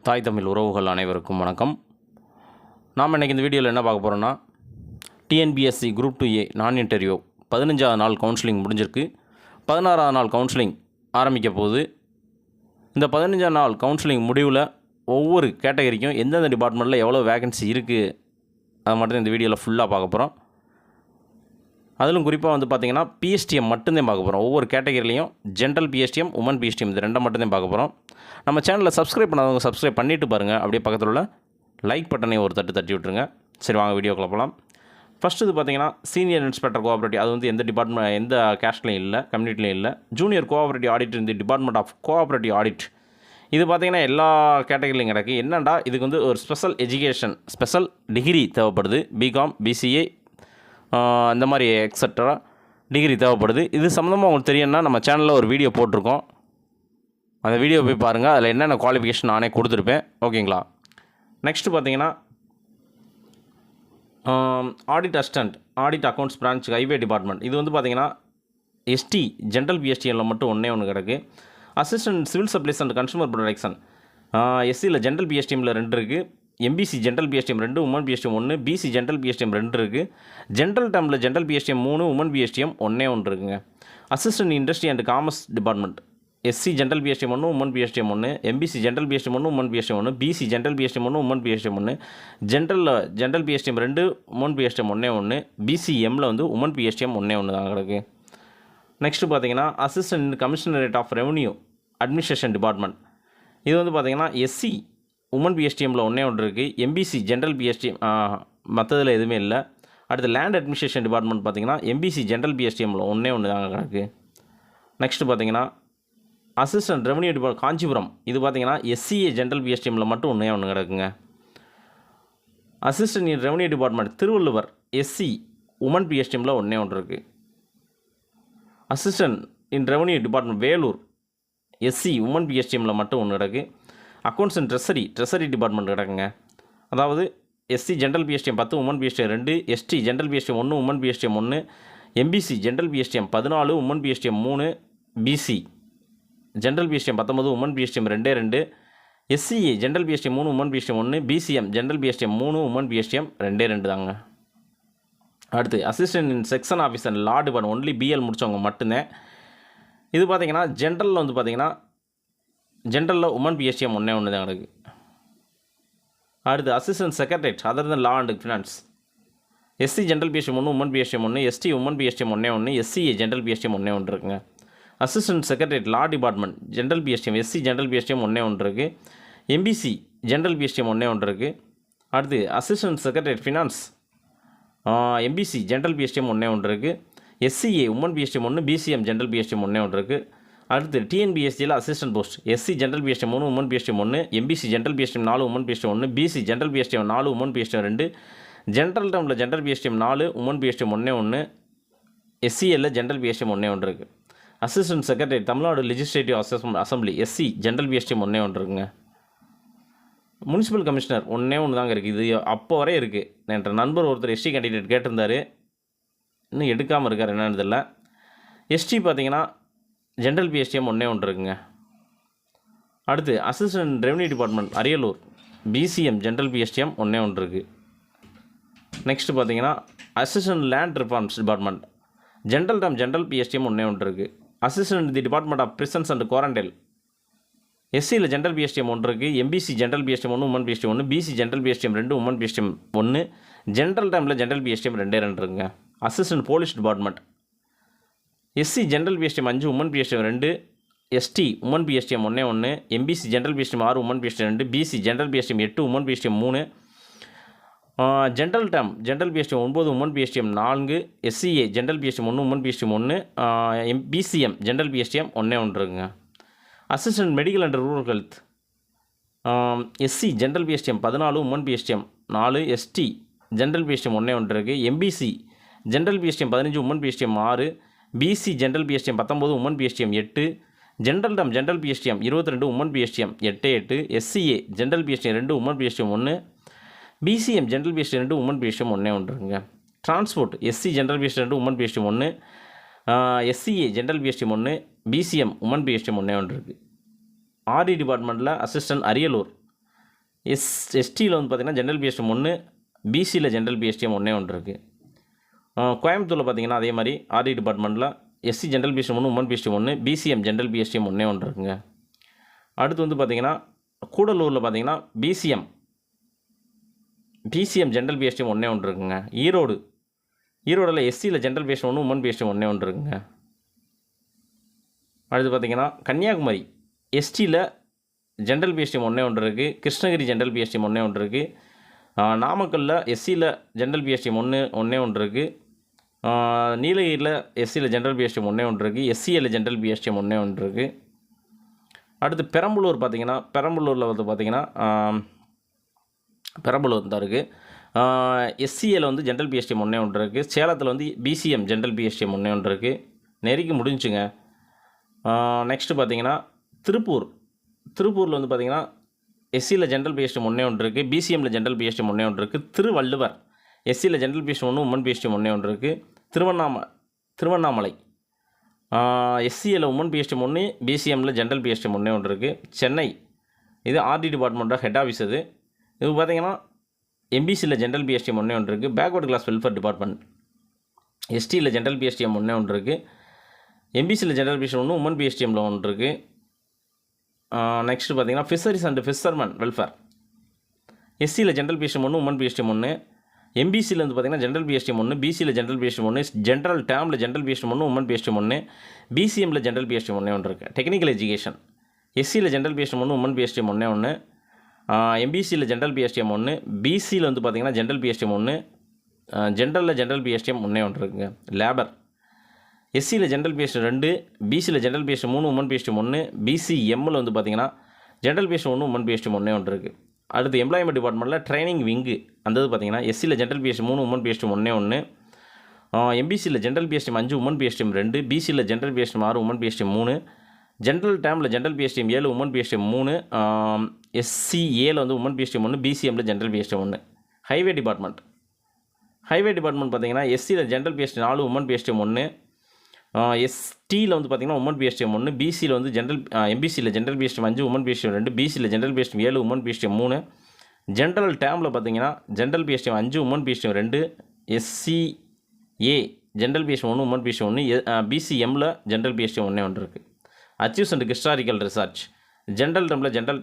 தாய் தமிழ் உறவுகள் அனைவருக்கும் வணக்கம். நாம் இன்றைக்கி இந்த வீடியோவில் என்ன பார்க்க போகிறோன்னா, டிஎன்பிஎஸ்சி குரூப் 2A நான் இன்டர்வியூ 15வது நாள் கவுன்சிலிங் முடிஞ்சிருக்கு. 16வது நாள் கவுன்சிலிங் ஆரம்பிக்க போகுது. இந்த 15ஆம் நாள் கவுன்சிலிங் முடிவில் ஒவ்வொரு கேட்டகரிக்கும் எந்தெந்த டிபார்ட்மெண்ட்டில் எவ்வளோ வேகன்சி இருக்குது அதை மட்டும் இந்த வீடியோவில் ஃபுல்லாக பார்க்க போகிறோம். அதிலும் குறிப்பாக பார்த்திங்கன்னா பிஎஸ்டிஎம் மட்டும்தான் பார்க்க போகிறோம். ஒவ்வொரு கேட்டகரிலையும் ஜென்ரல் பிஎஸ்டிஎம், உமன் பிஎஸ்டிஎம் இது ரெண்டை மட்டும்தான் பார்க்க போகிறோம். நம்ம சேனலில் சப்ஸ்கிரைப் பண்ணாதவங்க சப்ஸ்கிரைப் பண்ணிவிட்டு பாருங்கள். அப்படியே பக்கத்தில் உள்ள லைக் பட்டனை ஒரு தட்டி விட்டுருங்க. சரி, வாங்க வீடியோக்குள்ள போகலாம். ஃபஸ்ட்டு இது பார்த்திங்கன்னா சீனியர் இன்ஸ்பெக்டர் கோஆப்ரேட்டிவ், அது எந்த டிபார்ட்மெண்ட் எந்த கேஸ்ட்லையும் இல்லை, கம்யூனிட்டிலையும் இல்லை. ஜூனியர் கோஆப்ரேட்டிவ் ஆடிட் இந்த டிபார்ட்மெண்ட் ஆஃப் கோஆப்ரேட்டிவ் ஆடிட் இது பார்த்திங்கன்னா எல்லா கேட்டகரிலையும் கிடக்கு. என்னண்டா இதுக்கு ஒரு ஸ்பெஷல் எஜுகேஷன், ஸ்பெஷல் டிகிரி தேவைப்படுது. பிகாம், பிசிஏ இந்த மாதிரி எக்ஸட்ரா டிகிரி தேவைப்படுது. இது சம்மந்தமாக உங்களுக்கு தெரியும்னா நம்ம சேனலில் ஒரு வீடியோ போட்டிருக்கோம். அந்த வீடியோ போய் பாருங்கள். அதில் என்னென்ன குவாலிஃபிகேஷன் நானே கொடுத்துருப்பேன். ஓகேங்களா? நெக்ஸ்ட்டு பார்த்தீங்கன்னா audit assistant, audit accounts branch, highway department இது பார்த்திங்கன்னா எஸ்டி ஜென்ரல் பிஎஸ்டிஎம்மில் மட்டும் ஒன்று கிடக்கு. Assistant civil supplies and consumer protection எஸ்சியில் ஜென்ரல் பிஎஸ்டிஎம்மில் 2 இருக்குது. MBC general PSTM 2, women PSTM 1, BC general PSTM 2 இருக்குது. ஜென்ரல் டேர்மில் ஜென்ரல் பிஎஸ்டிஎம் 3, உமன் பிஎஸ்டிஎம் 1 இருக்குங்க. Assistant industry and commerce department SC general PSTM 1, women PSTM 1, MBC general PSTM 1, women PSTM 1, BC general PSTM 1, women PSTM 1, general PSTM 2, women PSTM 1, பிசிஎம்மில் women PSTM 1 தான் கிடக்கு. Next பார்த்தீங்கன்னா assistant commissionerate of revenue administration department இது பார்த்திங்கன்னா SC women பிஎஸ்டிஎம்மில் 1 இருக்குது. MBC general PSTM மற்றதில் எதுவுமே இல்லை. அடுத்து லேண்ட் அட்மினிஸ்ட்ரேஷன் டிபார்ட்மெண்ட் பார்த்திங்கன்னா எம்பிசி ஜென்ரல் பிஎஸ்டிஎம்மில் 1 தாங்க கிடக்கு. நெக்ஸ்ட்டு பார்த்திங்கன்னா அசிஸ்டன்ட் ரெவன்யூ டிபார்ட்மெண்ட் காஞ்சிபுரம் இது பார்த்திங்கன்னா எஸ்சிஏ ஜென்ரல் பிஎஸ்டிஎம்மில் மட்டும் 1 கிடக்குங்க. Assistant revenue department Thiruvalluvar SC women பிஎஸ்டிஎம்மில் 1 இருக்குது. Assistant in revenue department Vellore SC women பிஎஸ்டிஎம்மில் மட்டும் 1 கிடக்கு. அக்கௌண்ட்ஸ் அண்ட் ட்ரெஸரி டிபார்ட்மெண்ட் கிடக்குங்க. அதாவது SC general PSTM 10, woman PSTM 2, ST general PSTM 1, women PSTM 1, MBC general PSTM 14, women PSTM 3, BC general PSTM 19, women PSTM 2, SCA general PSTM 3, women PSTM 1, BCM general PSTM 3, women PSTM 2 தாங்க. அடுத்து assistant in section officer law department only BL முடித்தவங்க மட்டும்தான். இது பார்த்திங்கன்னா ஜென்ரலில் பார்த்திங்கன்னா ஜென்ரலில் woman PSTM 1 தான் இருக்குது. அடுத்து assistant secretariat other than law and finance SC general PSTM 1, women PSTM 1, ST women PSTM 1, SCA general PSTM 1 இருக்குங்க. Assistant secretariat law department general PSTM SC general PSTM 1 இருக்குது. எம்பிசி ஜென்ரல் பிஎஸ்டிஎம் 1 இருக்குது. அடுத்து assistant secretariat finance MBC general PSTM 1 இருக்குது. SCA women PSTM 1, BCM general PSTM 1 இருக்குது. அடுத்து டிஎன்பிஎஸ்சியில் assistant post SC general PSTM 3, women PSTM 1, MBC general PSTM 4, women PSTM 1, BC general PSTM 4, women PSTM 2, general டேர்மில் general PSTM 4, women PSTM 1, எஸ்சிஎல்ல general PSTM 1 இருக்குது. Assistant secretary Tamil Nadu legislative assembly SC general PSTM 1 இருக்குங்க. Municipal commissioner 1 தாங்க இருக்குது. இது அப்போ வரை இருக்குது. என்ற நண்பர் ஒருத்தர் எஸ்டி கேண்டிடேட் கேட்டிருந்தார், இன்னும் எடுக்காமல் இருக்கார், என்னன்னு தெரியல. எஸ்டி பார்த்திங்கன்னா ஜென்ரல் பிஎஸ்டிஎம் 1 இருக்குங்க. அடுத்து assistant revenue department Ariyalur BCM general PSTM 1 இருக்குது. நெக்ஸ்ட்டு பார்த்தீங்கன்னா assistant land reforms department general term general PSTM 1 இருக்குது. Assistant the department of prisons and quarantine எஸ்சியில் ஜென்ரல் பிஎஸ்டிஎம் 1 இருக்குது. MBC general PSTM 1, women PSTM 1, BC general PSTM 2, women PSTM 1, general டேர்மில் general PSTM 2 இருக்குங்க. Assistant police department SC general PSTM 5, women PSTM 2, ST women PSTM 1, MBC general PSTM 6, women PSTM 2, BC general PSTM 8, women PSTM 3, general term general PSTM 9, women PSTM 4, SCA general PSTM 1, women PSTM 1, BCM general PSTM 1 இருக்குங்க. Assistant medical and rural health SC general PSTM 14, women PSTM 4, ST general PSTM 1 இருக்குது. MBC general PSTM 15, women PSTM 6, BC general PSTM 19, women PSTM 8, general term general PSTM 22, women PSTM 8, SCA general PSTM 2, women PSTM 1, BCM general PSTM 2, women PSTM 1 இருக்குங்க. Transport SC general PSTM 2, women PSTM 1, SCA general PSTM 1, BCM women PSTM 1 இருக்குது. RT டிபார்ட்மெண்ட்டில் assistant Ariyalur எஸ்டியில் வந்து பார்த்திங்கன்னா general PSTM ஒன்று, பிசியில் general PSTM ஒன்றே ஒன்று இருக்குது. கோயம்புத்தூரில் பார்த்திங்கன்னா அதே மாதிரி ஆர்டி டிபார்ட்மெண்ட்டில் எஸ்சி ஜென்ரல் பிஎஸ்டிஎம் ஒன்று, உமன் பிஎஸ்டிஎம் ஒன்று, பிசிஎம் ஜென்ரல் பிஎஸ்டிஎம் ஒன்றே ஒன்று இருக்குங்க. அடுத்து வந்து பார்த்திங்கன்னா கூடலூரில் பார்த்திங்கன்னா பிசிஎம் ஜென்ரல் பிஎஸ்டிஎம் ஒன்றே ஒன்று இருக்குங்க. ஈரோடில் எஸ்சியில் ஜென்ரல் பிஎஸ்டிஎம் ஒன்று, உமன் பிஎஸ்டிஎம் ஒன்றே ஒன்று இருக்குங்க. அடுத்து பார்த்திங்கன்னா கன்னியாகுமரி எஸ்டியில் ஜென்ரல் பிஎஸ்டிஎம் ஒன்றே ஒன்று இருக்குது. கிருஷ்ணகிரி ஜென்ரல் பிஎஸ்டிஎம் ஒன்றே ஒன்று இருக்குது. நாமக்கல்லில் எஸ்சியில் ஜென்ரல் பிஎஸ்டிஎம் ஒன்றே ஒன்று இருக்குது. நீலகிரியில் எஸ்சியில் ஜென்ரல் பிஎஸ்டிஎம் ஒன்றே ஒன்று இருக்குது. எஸ்சியில் ஜென்ரல் பிஎஸ்டிஎம் ஒன்றே ஒன்று இருக்குது. அடுத்து பெரம்பலூர் பார்த்திங்கன்னா பெரம்பலூரில் வந்து பார்த்திங்கன்னா பெரம்பலூர் தான் இருக்குது. எஸ்சியில் வந்து ஜென்ரல் பிஎஸ்டிஎம் ஒன்றே ஒன்று இருக்குது. சேலத்தில் வந்து பிசிஎம் ஜென்ரல் பிஎஸ்டிஎம் ஒன்றே ஒன்று இருக்குது. நெருக்கி முடிஞ்சுங்க. நெக்ஸ்ட்டு பார்த்திங்கன்னா திருப்பூரில் வந்து பார்த்திங்கன்னா எஸ்சியில் ஜென்ரல் பிஎஸ்டிஎம் ஒன்றே ஒன்று இருக்குது. பிசிஎம்மில் ஜென்ரல் பிஎஸ்டிஎம் ஒன்றே ஒன்று இருக்குது. திருவள்ளுவர் எஸ்சியில் ஜென்ரல் பிஎஸ்டிஎம் ஒன்று, உமன் பிஎஸ்டிஎம் ஒன்றே ஒன்று இருக்குது. திருவண்ணாமலை எஸ்சியில் உமன் பிஎஸ்டிஎம் ஒன்று, பிசிஎம்மில் ஜென்ரல் பிஎஸ்டிஎம் ஒன்றே ஒன்று இருக்குது. சென்னை இது ஆர்டி டிபார்ட்மெண்ட்டோட ஹெட் ஆஃபீஸ் இது பார்த்திங்கன்னா எம்பிசியில் ஜென்ரல் பிஎஸ்டிஎம் ஒன்றே ஒன்று இருக்குது. பேக்வர்டு கிளாஸ் வெல்ஃபேர் டிபார்ட்மெண்ட் எஸ்டியில் ஜென்ரல் பிஎஸ்டிஎம் ஒன்றே ஒன்று இருக்குது. எம்பிசியில் ஜென்ரல் பிஎஸ்டிஎம் ஒன்று, உமன் பிஎஸ்டிஎம்மில் ஒன்று இருக்குது. நெக்ஸ்ட்டு பார்த்திங்கன்னா ஃபிஷரிஸ் அண்ட் ஃபிஷர்மேன் வெல்ஃபேர் எஸ்சியில் ஜென்ரல் பிஎஸ்டிஎம் ஒன்று, உமன் பிஎஸ்டிஎம் ஒன்று. எம்பிசியில் வந்து பார்த்திங்கன்னா ஜென்ரல் பிஎஸ்டிஎம் ஒன்று, பிசியில் ஜென்ரல் பிஎஸ்டிஎம் ஒன்று, ஜென்ரல் டேர்மில் ஜென்ரல் பிஎஸ்டிஎம் ஒன்று, உமன் பிஎஸ்டிஎம் ஒன்று, பிசிஎம்மில் ஜென்ரல் பிஎஸ்டிஎம் ஒன்றே ஒன்று இருக்குது. டெக்னிக்கல் எஜுகேஷன் எஸ்சியில் ஜென்ரல் பிஎஸ்டிஎம் ஒன்று, உமன் பிஎஸ்டிஎம் ஒன்றே ஒன்று. எம்பிசியில் ஜென்ரல் பிஎஸ்டிஎம் ஒன்று, பிசியில் வந்து பார்த்திங்கன்னா ஜென்ரல் பிஎஸ்டிஎம் ஒன்று, ஜென்ரலில் ஜென்ரல் பிஎஸ்டிஎம் ஒன்றே ஒன்று இருக்குங்க. லேபர் எஸ்சியில் ஜென்ரல் பிஎஸ்டிஎம் 2, பிசியில் ஜென்ரல் பிஎஸ்டிஎம் 3, உமன் பிஎஸ்டிஎம் 1, பிசிஎம்மில் வந்து பார்த்திங்கன்னா ஜென்ரல் பிஎஸ்டிஎம் 1, உமன் பிஎஸ்டிஎம் ஒன்றே ஒன்று இருக்குது. அடுத்து எம்ப்ளாய்மெண்ட் டிபார்ட்மெண்ட்டில் ட்ரைனிங் விங்கு அந்த இது பார்த்திங்கன்னா எஸ்சியில் ஜென்ரல் பிஎஸ்டிஎம் 3, உமன் பிஎஸ்டிஎம் ஒன்றே ஒன்று. எம்பிசியில் ஜென்ரல் பிஎஸ்டிஎம் 5, உமன் பிஎஸ்டிஎம் 2, பிசியில் general PSTM 6, women PSTM 3, general டேர்மில் ஜென்ரல் பிஎஸ்டிஎம் 7, உமன் பிஎஸ்டிஎம் 3, எஸ்சிஏவில் வந்து உமன் பிஎஸ்டிஎம் 1, பிசிஎம்மில் ஜென்ரல் பிஎஸ்டிஎம் 1. ஹைவே டிபார்ட்மெண்ட் பார்த்திங்கன்னா எஸ்சியில் ஜென்ரல் பிஎஸ்டிஎம் 4, உமன் பிஎஸ்டிஎம் 1, எஸ்டியில் வந்து பார்த்திங்கன்னா உமன் பிஎஸ்டிஎம் 1, பிசியில் வந்து எம்பிசியில் ஜென்ரல் பிஎஸ்டிஎம் 5, உமன் பிஎஸ்டிஎம் 2, பிசியில் general PSTM 7, women PSTM 3, general டேர்மில் பார்த்திங்கன்னா general PSTM 5, women PSTM 2, SCA general PSTM 1, women PSTM 1, பிசிஎம்மில் ஜென்ரல் பிஎஸ்டிஎம் ஒன்றே ஒன்று இருக்குது. Archives and historical research general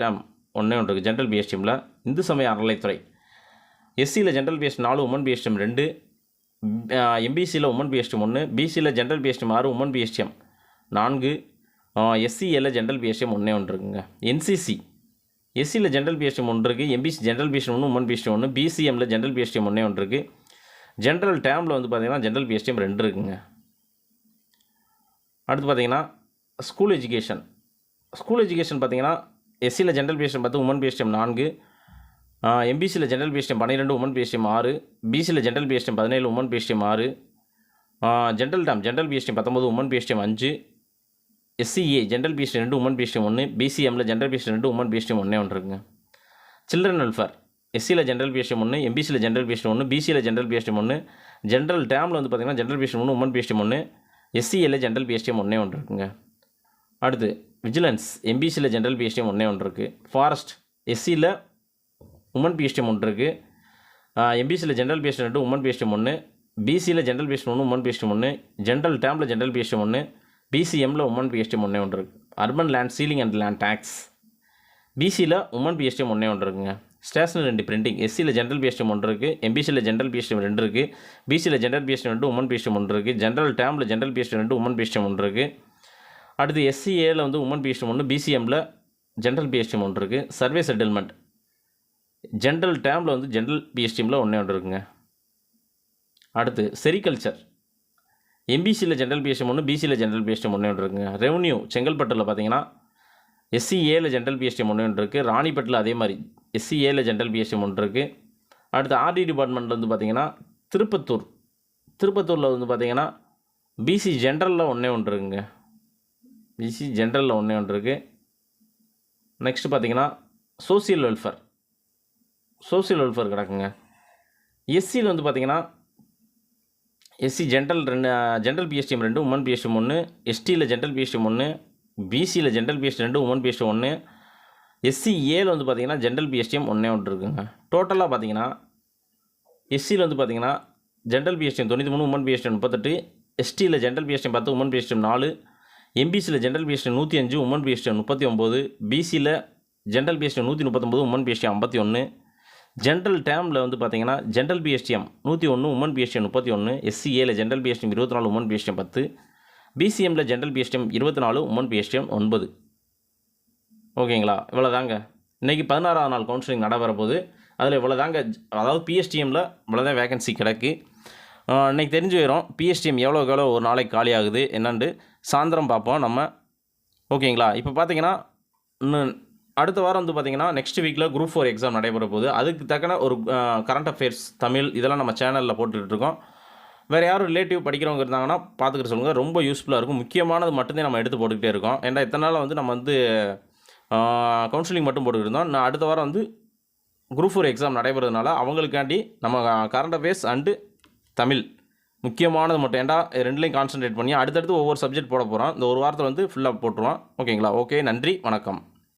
term ஒன்றே ஒன்று இருக்குது. ஜென்ரல் பிஎஸ்டிஎம்மில் இந்து சமய அறநிலைத்துறை எஸ்சியில் ஜென்ரல் பிஎஸ்டிஎம் 4, உமன் பிஎஸ்டிஎம் 2, எம்பிசியில் உமன் பிஎஸ்டிஎம் 1, பிசியில் ஜென்ரல் பிஎஸ்டிஎம் 6, உமன் பிஎஸ்டிஎம் 4, எஸ்சிஏல ஜென்ரல் பிஎஸ்டிஎம் ஒன்றே ஒன்று இருக்குங்க. என்சிசி எஸ்சியில் ஜென்ரல் பிஎஸ்டிஎம் 1 இருக்குது, MBC general PSTM 1, women PSTM 1, பிசிஎம்மில் ஜென்ரல் பிஎஸ்டிஎம் ஒன்றே ஒன்று இருக்குது. ஜென்ரல் டேர்மில் வந்து பார்த்திங்கன்னா ஜென்ரல் பிஎஸ்டிஎம் 2 இருக்குங்க. அடுத்து பார்த்திங்கன்னா ஸ்கூல் எஜுகேஷன் பார்த்திங்கன்னா எஸ்சியில் ஜென்ரல் பிஎஸ்டிஎம் 10, உமன் பிஎஸ்டிஎம் 4, எம்பிசியில் ஜென்ரல் பிஎஸ்டிஎம் 12, உமன் பிஎஸ்டிஎம் 6, பிசியில் general PSTM 17, women PSTM 6, general PSTM 19, women PSTM 5, SCA general PSTM 2, women PSTM 1, பிசிஎம்மில் ஜென்ரல் பிஎஸ்டிஎம் 2, உமன் பிஎஸ்டிஎம் ஒன்றே ஒன்று இருக்குங்க. சில்ட்ரன் வெல்ஃபேர் எஸ்சியில் ஜென்ரல் பிஎஸ்டிஎம் 1, எம்பிசியில் ஜென்ரல் பிஎஸ்டிஎம் 1, பிசியில் general PSTM 1, general டேர்மில் வந்து பார்த்திங்கன்னா general PSTM 1, women PSTM 1, எஸ்சிஏல general PSTM ஒன்றே ஒன்று இருக்குங்க. அடுத்து விஜிலன்ஸ் எம்பிசியில் ஜென்ரல் பிஎஸ்டிஎம் ஒன்றே ஒன்று இருக்குது. ஃபாரஸ்ட் எஸ்சியில் உமன் பிஎஸ்டிஎம் 1 இருக்குது, எம்பிசியில் ஜென்ரல் பிஎஸ்டிஎம் 2, உமன் பிஎஸ்டிஎம் 1, பிசியில் general PSTM 1, women PSTM 1, general டேர்மில் ஜென்ரல் பிஎஸ்டிஎம் 1, பிசிஎம்மில் உமன் பிஎஸ்டிஎம் ஒன்றே ஒன்று இருக்குது. Urban land ceiling and land tax பிசியில் உமன் பிஎஸ்டிஎம் ஒன்றே ஒன்று இருக்குங்க. ஸ்டேஷனரி அண்ட் பிரிண்டிங் எஸ்சியில் ஜென்ரல் பிஎஸ்டிஎம் 1 இருக்குது, எம்பிசியில் ஜென்ரல் பிஎஸ்டிஎம் 2 இருக்குது, பிசியில் ஜென்ரல் பிஎஸ்டிஎம் 2, உமன் பிஎஸ்டிஎம் 1 இருக்குது, ஜென்ரல் டேர்மில் ஜென்ரல் பிஎஸ்டிஎம் 2, உமன் பிஎஸ்டிஎம் 1 இருக்குது. அடுத்து எஸ்சிஏல வந்து உமன் பிஎஸ்டிஎம் 1, பிசிஎம்மில் ஜென்ரல் பிஎஸ்டிஎம் 1 இருக்குது. சர்வே செட்டில்மெண்ட் ஜென்ரல் டேர்மில் வந்து ஜென்ரல் பிஎஸ்டிஎம்மில் ஒன்றே ஒன்று இருக்குங்க. அடுத்து செரிகல்ச்சர் எம்பிசியில் ஜென்ரல் பிஎஸ்டிஎம் 1, பிசியில் ஜென்ரல் பிஎஸ்டிஎம் ஒன்றே ஒன்று இருக்குங்க. ரெவன்யூ செங்கல்பட்டில் பார்த்தீங்கன்னா எஸ்சிஏல ஜென்ரல் பிஎஸ்டிஎம் ஒன்றே ஒன்று இருக்குது. ராணிப்பேட்டில் அதே மாதிரி எஸ்சிஏல ஜென்ரல் பிஎஸ்டிஎம் 1 இருக்குது. அடுத்து ஆர்டி டிபார்ட்மெண்ட்டில் வந்து பார்த்திங்கன்னா திருப்பத்தூரில் வந்து பார்த்திங்கன்னா பிசி ஜென்ரலில் ஒன்றே ஒன்று இருக்குங்க. பிசி ஜென்ரலில் ஒன்றே ஒன்று இருக்குது. நெக்ஸ்ட்டு பார்த்திங்கன்னா சோசியல் வெல்ஃபேர் கிடக்குங்க. எஸ்சியில் வந்து பார்த்திங்கன்னா SC general PSTM 2, women PSTM 1, எஸ்டியில் ஜென்ரல் பிஎஸ்டிஎம் 1, பிசியில் general PSTM 2, women PSTM 1, SC ஏல வந்து பார்த்தீங்கன்னா ஜென்ரல் பிஎஸ்டிஎம் ஒன்றே ஒன்று இருக்குங்க. டோட்டலாக பார்த்தீங்கன்னா எஸ்சியில் வந்து பார்த்தீங்கன்னா ஜென்ரல் பிஎஸ்டிஎம் 93, உமன் பிஎஸ்டிஎம் 38, எஸ்டியில் ஜென்ரல் பிஎஸ்டிஎம் 10, உமன் பிஎஸ்டிஎம் 4, எம்பிசியில் ஜென்ரல் பிஎஸ்டிஎம் 105, உமன் பிஎஸ்டிஎம் 39, பிசியில் general PSTM 139, woman PSTM 51, general Tamil வந்து பார்த்தீங்கன்னா ஜென்ரல் பிஎஸ்டிஎம் 101, உமன் பிஎஸ்டிஎம் 31, எஸ்சிஏல ஜென்ரல் பிஎஸ்டிஎம் 24, உமன் பிஎஸ்டிஎம் 10, பிசிஎம்மில் ஜென்ரல் பிஎஸ்டிஎம் 24, உமன் பிஎஸ்டிஎம் 9. ஓகேங்களா? இவ்வளோ தாங்க. இன்றைக்கி 16ஆவது நாள் கவுன்சிலிங் நடைபெற போகுது. அதில் இவ்வளோ தாங்க, அதாவது பிஎஸ்டிஎம்மில் இவ்வளோ தான் வேகன்சி கிடக்கு. இன்றைக்கி தெரிஞ்சு போயிடும் பிஎஸ்டிஎம் எவ்வளோக்கு எவ்வளோ ஒரு நாளைக்கு காலி ஆகுது என்னன்னு சாயந்தரம் பார்ப்போம் நம்ம. ஓகேங்களா? இப்போ பார்த்தீங்கன்னா அடுத்த வாரம் வந்து பார்த்திங்கன்னா நெக்ஸ்ட் வீக்கில் குரூப் 4 எக்ஸாம் நடைபெற போகுது. அதுக்கு தக்கன ஒரு கரண்ட் அஃபேர்ஸ் தமிழ் இதெல்லாம் நம்ம சேனலில் போட்டுட்ருக்கோம். வேறு யாரும் ரிலேட்டிவ் படிக்கிறவங்க இருந்தாங்கன்னா பார்த்துக்கிட்டு சொல்லுங்கள். ரொம்ப யூஸ்ஃபுல்லாக இருக்கும். முக்கியமானது மட்டும்தான் நம்ம எடுத்து போட்டுக்கிட்டே இருக்கோம். ஏன்னா இத்தனை நாள் வந்து நம்ம வந்து கவுன்சிலிங் மட்டும் போட்டுக்கிட்டு இருந்தோம். நான் அடுத்த வாரம் வந்து குரூப் 4 எக்ஸாம் நடைபெறதுனால அவங்களுக்காண்டி நம்ம கரண்ட் அஃபேர்ஸ் அண்டு தமிழ் முக்கியமானது மட்டும், ஏன்டா ரெண்டுலேயும் கான்சன்ட்ரேட் பண்ணி அடுத்தடுத்து ஒவ்வொரு சப்ஜெக்ட் போட போகிறோம். இந்த ஒரு வாரத்தில் வந்து ஃபுல்லாக போட்டுருவோம். ஓகேங்களா? ஓகே, நன்றி, வணக்கம்.